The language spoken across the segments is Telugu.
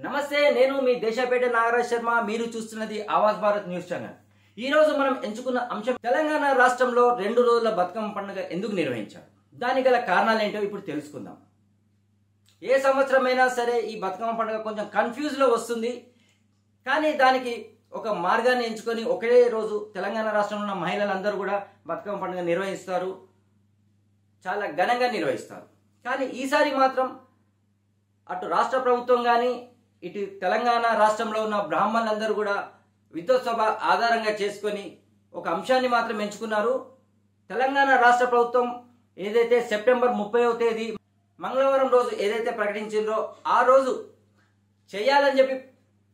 నమస్తే, నేను మీ దేశపేట నాగరాజ్ శర్మ. మీరు చూస్తున్నది ఆవాజ్ భారత్ న్యూస్ ఛానల్. ఈ రోజు మనం ఎంచుకున్న అంశం తెలంగాణ రాష్ట్రంలో 2 రోజుల బతుకమ్మ పండుగ ఎందుకు నిర్వహించారు, దానికి గల కారణాలు ఏంటో ఇప్పుడు తెలుసుకుందాం. ఏ సంవత్సరమైనా సరే ఈ బతుకమ్మ పండుగ కొంచెం కన్ఫ్యూజ్ లో వస్తుంది. కానీ దానికి ఒక మార్గాన్ని ఎంచుకొని ఒకే రోజు తెలంగాణ రాష్ట్రంలో ఉన్న మహిళలందరూ కూడా బతుకమ్మ పండుగ నిర్వహిస్తారు, చాలా ఘనంగా నిర్వహిస్తారు. కానీ ఈసారి మాత్రం అటు రాష్ట్ర ప్రభుత్వం కానీ ఇటు తెలంగాణ రాష్ట్రంలో ఉన్న బ్రాహ్మణులందరూ కూడా విద్వత్సభ ఆధారంగా చేసుకొని ఒక అంశాన్ని మాత్రం ఎంచుకున్నారు. తెలంగాణ రాష్ట్ర ప్రభుత్వం ఏదైతే సెప్టెంబర్ 30వ తేదీ మంగళవారం రోజు ఏదైతే ప్రకటించిందో ఆ రోజు చేయాలని చెప్పి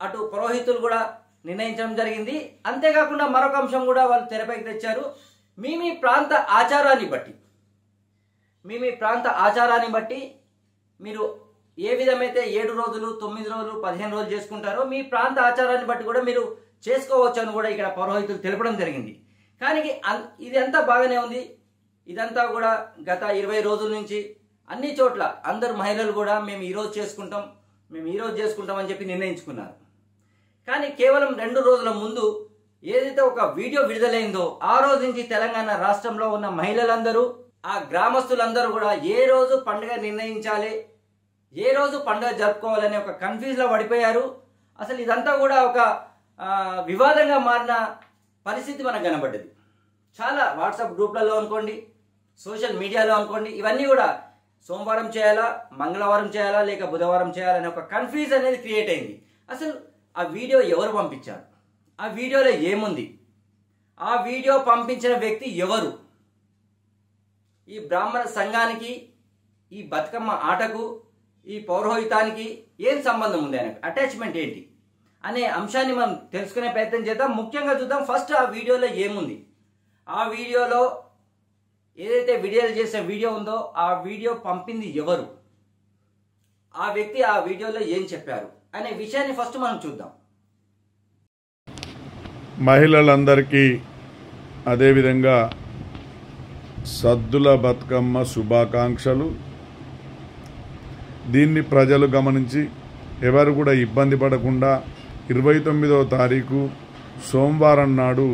అటు పురోహితులు కూడా నిర్ణయించడం జరిగింది. అంతేకాకుండా మరొక అంశం కూడా వాళ్ళు తెరపైకి తెచ్చారు. మీ ప్రాంత ఆచారాన్ని బట్టి మీరు ఏ విధమైతే 7 రోజులు 9 రోజులు 15 రోజులు చేసుకుంటారో మీ ప్రాంత ఆచారాన్ని బట్టి కూడా మీరు చేసుకోవచ్చు అని కూడా ఇక్కడ పురోహితులు తెలపడం జరిగింది. కానీ ఇదంతా బాగానే ఉంది. ఇదంతా కూడా గత 20 రోజుల నుంచి అన్ని చోట్ల అందరు మహిళలు కూడా మేము ఈరోజు చేసుకుంటాం అని చెప్పి నిర్ణయించుకున్నారు. కానీ కేవలం 2 రోజుల ముందు ఏదైతే ఒక వీడియో విడుదలైందో ఆ రోజు నుంచి తెలంగాణ రాష్ట్రంలో ఉన్న మహిళలందరూ ఆ గ్రామస్తులందరూ కూడా ఏ రోజు పండుగ నిర్ణయించాలి, ఏ రోజు పండుగ జరుపుకోవాలనే ఒక కన్ఫ్యూజ్ లో పడిపోయారు. అసలు ఇదంతా కూడా ఒక వివాదంగా మారిన పరిస్థితి మనకు కనబడ్డది. చాలా వాట్సాప్ గ్రూప్లలో అనుకోండి, సోషల్ మీడియాలో అనుకోండి, ఇవన్నీ కూడా సోమవారం చేయాలా, మంగళవారం చేయాలా, లేక బుధవారం చేయాలనే ఒక కన్ఫ్యూజ్ అనేది క్రియేట్ అయింది. అసలు ఆ వీడియో ఎవరు పంపించారు, ఆ వీడియోలో ఏముంది, ఆ వీడియో పంపించిన వ్యక్తి ఎవరు, ఈ బ్రాహ్మణ సంఘానికి, ఈ బతుకమ్మ ఆటకు, ఈ పౌరోహితానికి ఏం సంబంధం ఉంది, ఆయనకు అటాచ్మెంట్ ఏంటి అనే అంశాన్ని మనం తెలుసుకునే ప్రయత్నం చేద్దాం. ముఖ్యంగా చూద్దాం ఫస్ట్ ఆ వీడియోలో ఏముంది, ఆ వీడియోలో ఏదైతే వీడియోలు చేసే వీడియో ఉందో ఆ వీడియో పంపింది ఎవరు, ఆ వ్యక్తి ఆ వీడియోలో ఏం చెప్పారు అనే విషయాన్ని ఫస్ట్ మనం చూద్దాం. మహిళలందరికీ అదేవిధంగా సద్దుల బతుకమ్మ శుభాకాంక్షలు. దీన్ని ప్రజలు గమనించి ఎవరు కూడా ఇబ్బంది పడకుండా 29వ తారీఖు సోమవారం నాడు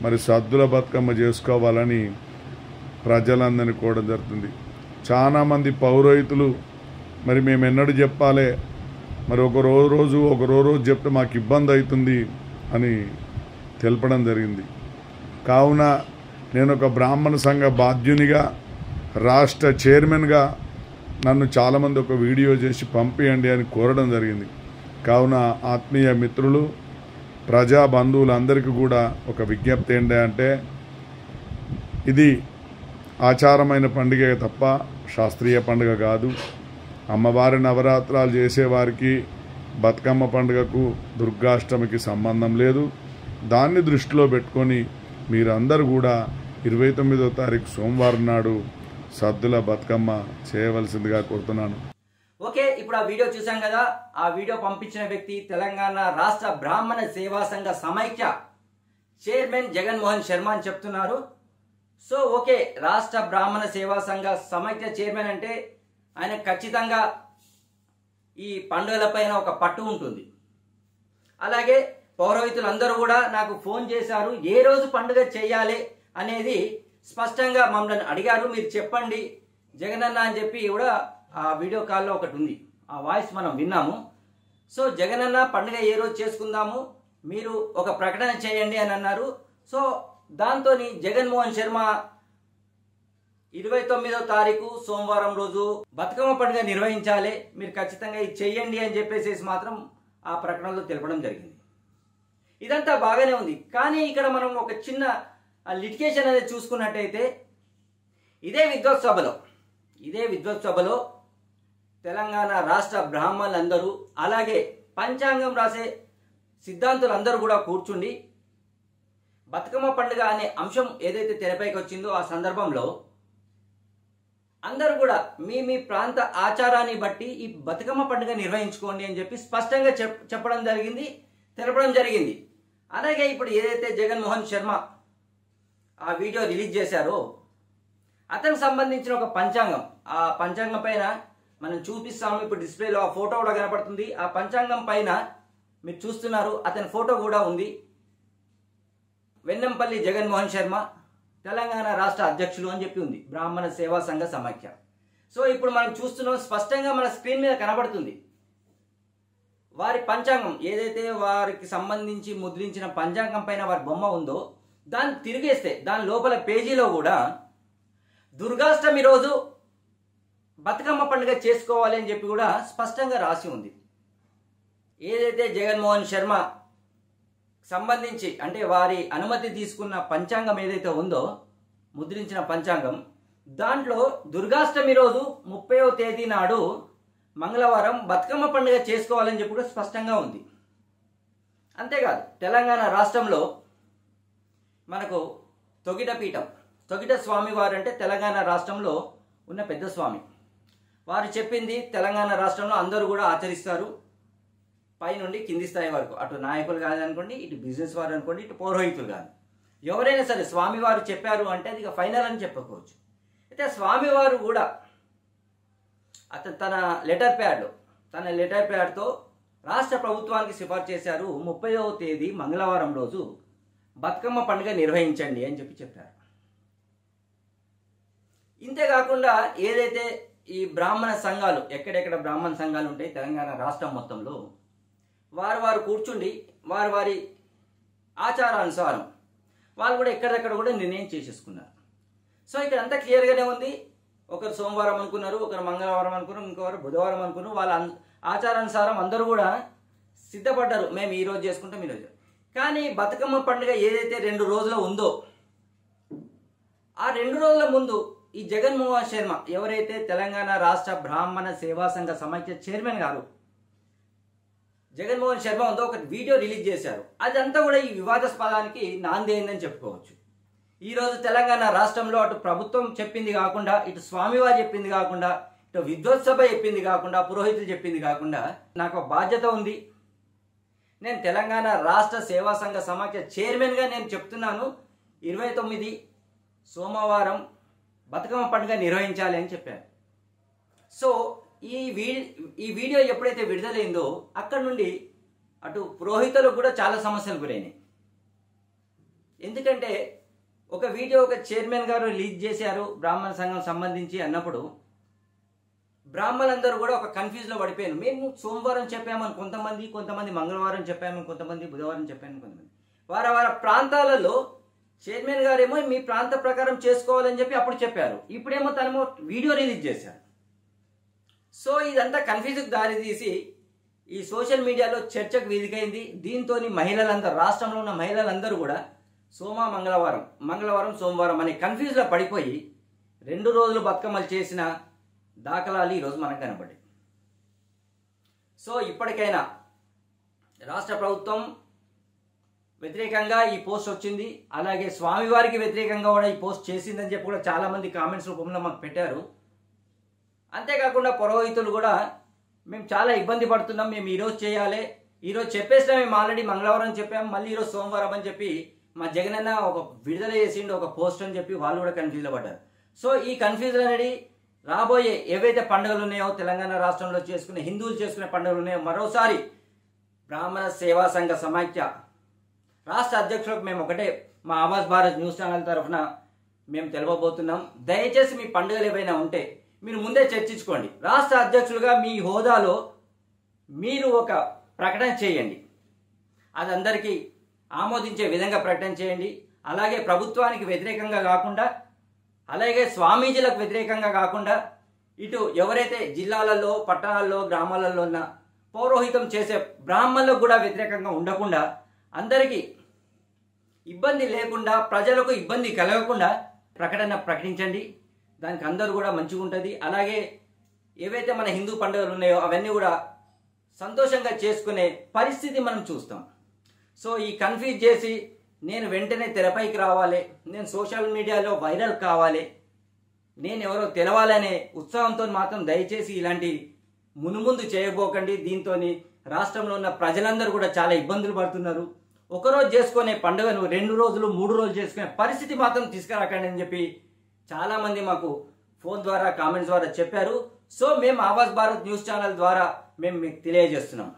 మరి సద్దుల బతుకమ్మ చేసుకోవాలని ప్రజలందరినీ కూడా జరుగుతుంది. చాలామంది పౌరోహితులు మరి మేము ఎన్నడూ చెప్పాలి, మరి ఒక రోజు చెప్తే మాకు ఇబ్బంది అవుతుంది అని తెలపడం జరిగింది. కావున నేను ఒక బ్రాహ్మణ సంఘ బాధ్యునిగా, రాష్ట్ర చైర్మన్గా నన్ను చాలామంది ఒక వీడియో చేసి పంపించండి అని కోరడం జరిగింది. కావున ఆత్మీయ మిత్రులు, ప్రజా బంధువులందరికీ కూడా ఒక విజ్ఞప్తి ఏంటంటే ఇది ఆచారమైన పండుగ తప్ప శాస్త్రీయ పండుగ కాదు. అమ్మవారి నవరాత్రాలు చేసేవారికి బతుకమ్మ పండుగకు దుర్గాష్టమికి సంబంధం లేదు. దాన్ని దృష్టిలో పెట్టుకొని మీరందరూ కూడా 29వ తారీఖు సోమవారం నాడు సద్దుల బతుకమ్మ చేయవలసిందిగా కోరుతున్నాను. ఓకే, ఇప్పుడు ఆ వీడియో చూసాం కదా. ఆ వీడియో పంపించిన వ్యక్తి తెలంగాణ రాష్ట్ర బ్రాహ్మణ సేవా సంఘ సమైక్య చైర్మన్ జగన్మోహన్ శర్మ అని చెప్తున్నారు. సో ఓకే, రాష్ట్ర బ్రాహ్మణ సేవా సంఘ సమైక్య చైర్మన్ అంటే ఆయన ఖచ్చితంగా ఈ పండుగల పైన ఒక పట్టు ఉంటుంది. అలాగే పౌరోహితులు అందరూ కూడా నాకు ఫోన్ చేశారు, ఏ రోజు పండుగ చేయాలి అనేది స్పష్టంగా మమ్మల్ని అడిగారు, మీరు చెప్పండి జగనన్న అని చెప్పి కూడా ఆ వీడియో కాల్లో ఒకటి ఉంది, ఆ వాయిస్ మనం విన్నాము. సో జగనన్న పండుగ ఏ రోజు చేసుకుందాము, మీరు ఒక ప్రకటన చేయండి అని అన్నారు. సో దాంతో జగన్మోహన్ శర్మ 29వ తారీఖు సోమవారం రోజు బతుకమ్మ పండుగ నిర్వహించాలి, మీరు ఖచ్చితంగా ఇది చెయ్యండి అని చెప్పేసి మాత్రం ఆ ప్రకటనలో తెలపడం జరిగింది. ఇదంతా బాగానే ఉంది. కానీ ఇక్కడ మనం ఒక చిన్న లిటికేషన్ అనేది చూసుకున్నట్టయితే ఇదే విద్వత్సభలో తెలంగాణ రాష్ట్ర బ్రాహ్మణులందరూ అలాగే పంచాంగం రాసే సిద్ధాంతులందరూ కూడా కూర్చుండి బతుకమ్మ పండుగ అనే అంశం ఏదైతే తెరపైకి వచ్చిందో ఆ సందర్భంలో అందరూ కూడా మీ ప్రాంత ఆచారాన్ని బట్టి ఈ బతుకమ్మ పండుగ నిర్వహించుకోండి అని చెప్పి స్పష్టంగా చెప్పడం జరిగింది, తెలపడం జరిగింది. అలాగే ఇప్పుడు ఏదైతే జగన్మోహన్ శర్మ ఆ వీడియో రిలీజ్ చేశారో అతనికి సంబంధించిన ఒక పంచాంగం, ఆ పంచాంగం పైన మనం చూపిస్తాము. ఇప్పుడు డిస్ప్లేలో ఆ ఫోటో కూడా కనపడుతుంది. ఆ పంచాంగం పైన మీరు చూస్తున్నారు, అతని ఫోటో కూడా ఉంది. వెన్నంపల్లి జగన్మోహన్ శర్మ తెలంగాణ రాష్ట్ర అధ్యక్షులు అని చెప్పి ఉంది, బ్రాహ్మణ సేవా సంఘ సమాఖ్య. సో ఇప్పుడు మనం చూస్తున్నాం, స్పష్టంగా మన స్క్రీన్ మీద కనబడుతుంది. వారి పంచాంగం ఏదైతే వారికి సంబంధించి ముద్రించిన పంచాంగం పైన వారి బొమ్మ ఉందో దాన్ని తిరిగేస్తే దాని లోపల పేజీలో కూడా దుర్గాష్టమి రోజు బతుకమ్మ పండుగ చేసుకోవాలి అని చెప్పి కూడా స్పష్టంగా రాసి ఉంది. ఏదైతే జగన్మోహన్ శర్మ సంబంధించి అంటే వారి అనుమతి తీసుకున్న పంచాంగం ఏదైతే ఉందో, ముద్రించిన పంచాంగం, దాంట్లో దుర్గాష్టమి రోజు 30వ తేదీ నాడు మంగళవారం బతుకమ్మ పండుగ చేసుకోవాలని చెప్పి కూడా స్పష్టంగా ఉంది. అంతేకాదు తెలంగాణ రాష్ట్రంలో మనకు తొగిట స్వామి వారు అంటే తెలంగాణ రాష్ట్రంలో ఉన్న పెద్ద స్వామి. వారు చెప్పింది తెలంగాణ రాష్ట్రంలో అందరూ కూడా ఆచరిస్తారు, పైనుండి కింది స్థాయి వరకు. అటు నాయకులు కాదనుకోండి, ఇటు బిజినెస్ వారు అనుకోండి, ఇటు పౌరోహితులు కాదు, ఎవరైనా సరే స్వామివారు చెప్పారు అంటే అది ఇక ఫైనల్ అని చెప్పుకోవచ్చు. అయితే స్వామివారు కూడా అతను తన లెటర్ ప్యాడ్తో రాష్ట్ర ప్రభుత్వానికి సిఫార్సు చేశారు, 30వ తేదీ మంగళవారం రోజు బతుకమ్మ పండుగ నిర్వహించండి అని చెప్పారు. ఇంతేకాకుండా ఏదైతే ఈ బ్రాహ్మణ సంఘాలు, ఎక్కడెక్కడ బ్రాహ్మణ సంఘాలు ఉంటాయి తెలంగాణ రాష్ట్రం మొత్తంలో, వారు కూర్చుండి వారి ఆచారానుసారం వాళ్ళు కూడా ఎక్కడెక్కడ కూడా నిర్ణయం చేసేసుకున్నారు. సో ఇక్కడ అంతా క్లియర్గానే ఉంది. ఒకరు సోమవారం అనుకున్నారు, ఒకరు మంగళవారం అనుకున్నారు, ఇంకొకరు బుధవారం అనుకున్నారు. వాళ్ళ ఆచారానుసారం అందరూ కూడా సిద్ధపడ్డారు, మేము ఈరోజు చేసుకుంటాం ఈరోజు. కానీ బతుకమ్మ పండుగ ఏదైతే 2 రోజులు ఉందో, ఆ 2 రోజుల ముందు ఈ జగన్మోహన్ శర్మ ఎవరైతే తెలంగాణ రాష్ట్ర బ్రాహ్మణ సేవా సంఘ సమాఖ్య చైర్మన్ గారు జగన్మోహన్ శర్మ ఉందో ఒక వీడియో రిలీజ్ చేశారు. అదంతా కూడా ఈ వివాదాస్పదానికి నాంది అయిందని చెప్పుకోవచ్చు. ఈరోజు తెలంగాణ రాష్ట్రంలో అటు ప్రభుత్వం చెప్పింది కాకుండా, ఇటు స్వామివారు చెప్పింది కాకుండా, ఇటు విద్వత్సభ చెప్పింది కాకుండా, పురోహితులు చెప్పింది కాకుండా నాకు ఒక బాధ్యత ఉంది. నేను తెలంగాణ రాష్ట్ర సేవా సంఘ సమాఖ్య చైర్మన్గా నేను చెప్తున్నాను, 29 సోమవారం బతుకమ్మ పండుగ నిర్వహించాలి అని చెప్పాను. సో ఈ వీడియో ఎప్పుడైతే విడుదలైందో అక్కడ నుండి అటు పురోహితులకు కూడా చాలా సమస్యలు గురైనాయి. ఎందుకంటే ఒక వీడియో ఒక చైర్మన్ గారు రిలీజ్ చేశారు బ్రాహ్మణ సంఘం సంబంధించి అన్నప్పుడు బ్రాహ్మణులందరూ కూడా ఒక కన్ఫ్యూజ్లో పడిపోయారు. మేము సోమవారం చెప్పామని కొంతమంది మంగళవారం చెప్పామని కొంతమంది, బుధవారం చెప్పామని కొంతమంది. వారి ప్రాంతాలలో చైర్మన్ గారేమో మీ ప్రాంత ప్రకారం చేసుకోవాలని చెప్పి అప్పుడు చెప్పారు, ఇప్పుడేమో తనేమో వీడియో రిలీజ్ చేశారు. సో ఇదంతా కన్ఫ్యూజ్కి దారితీసి ఈ సోషల్ మీడియాలో చర్చకు వేదికైంది. దీంతో మహిళలందరూ, రాష్ట్రంలో ఉన్న మహిళలందరూ కూడా మంగళవారం సోమవారం అనే కన్ఫ్యూజ్లో పడిపోయి 2 రోజులు బతుకమ్మలు చేసిన దాఖలాలు ఈరోజు మనకు కనబడ్డాయి. సో ఇప్పటికైనా రాష్ట్ర ప్రభుత్వం వ్యతిరేకంగా ఈ పోస్ట్ వచ్చింది, అలాగే స్వామివారికి వ్యతిరేకంగా కూడా ఈ పోస్ట్ చేసిందని చెప్పి కూడా చాలామంది కామెంట్స్ రూపంలో మాకు పెట్టారు. అంతేకాకుండా పురోహితులు కూడా మేము చాలా ఇబ్బంది పడుతున్నాం, మేము ఈరోజు చేయాలి, ఈరోజు చెప్పేసినా మేము ఆల్రెడీ మంగళవారం చెప్పాము, మళ్ళీ ఈరోజు సోమవారం అని చెప్పి మా జగనన్న ఒక విడుదల చేసిండు ఒక పోస్ట్ అని చెప్పి వాళ్ళు కూడా కన్ఫ్యూజ్లో పడ్డారు. సో ఈ కన్ఫ్యూజన్ అనేది రాబోయే ఏవైతే పండుగలు ఉన్నాయో తెలంగాణ రాష్ట్రంలో చేసుకునే హిందువులు చేసుకునే పండుగలు ఉన్నాయో మరోసారి బ్రాహ్మణ సేవా సంఘ సమాఖ్య రాష్ట్ర అధ్యక్షులకు మేము ఒకటే మా ఆవాజ్ భారత్ న్యూస్ ఛానల్ తరఫున మేము తెలవబోతున్నాం. దయచేసి మీ పండుగలు ఏవైనా ఉంటే మీరు ముందే చర్చించుకోండి. రాష్ట్ర అధ్యక్షులుగా మీ హోదాలో మీరు ఒక ప్రకటన చేయండి, అది అందరికీ ఆమోదించే విధంగా ప్రకటన చేయండి. అలాగే ప్రభుత్వానికి వ్యతిరేకంగా కాకుండా, అలాగే స్వామీజీలకు వ్యతిరేకంగా కాకుండా, ఇటు ఎవరైతే జిల్లాలలో, పట్టణాల్లో, గ్రామాలలో ఉన్న పౌరోహితం చేసే బ్రాహ్మణులకు కూడా వ్యతిరేకంగా ఉండకుండా, అందరికీ ఇబ్బంది లేకుండా, ప్రజలకు ఇబ్బంది కలగకుండా ప్రకటించండి. దానికి అందరూ కూడా మంచిగా ఉంటుంది. అలాగే ఏవైతే మన హిందూ పండుగలు ఉన్నాయో అవన్నీ కూడా సంతోషంగా చేసుకునే పరిస్థితి మనం చూస్తాం. సో ఈ కన్ఫ్యూజ్ చేసి నేను వెంటనే తెరపైకి రావాలి, నేను సోషల్ మీడియాలో వైరల్ కావాలి, నేను ఎవరో తెలవాలనే ఉత్సాహంతో మాత్రం దయచేసి ఇలాంటి మునుముందు చేయబోకండి. దీంతో రాష్ట్రంలో ఉన్న ప్రజలందరూ కూడా చాలా ఇబ్బందులు పడుతున్నారు. ఒకరోజు చేసుకునే పండుగను 2 రోజులు 3 రోజులు చేసుకునే పరిస్థితి మాత్రం తీసుకురాకండి అని చెప్పి చాలామంది మాకు ఫోన్ ద్వారా కామెంట్స్ ద్వారా చెప్పారు. సో మేము ఆవాజ్ భారత్ న్యూస్ ఛానల్ ద్వారా మేము మీకు తెలియజేస్తున్నాం.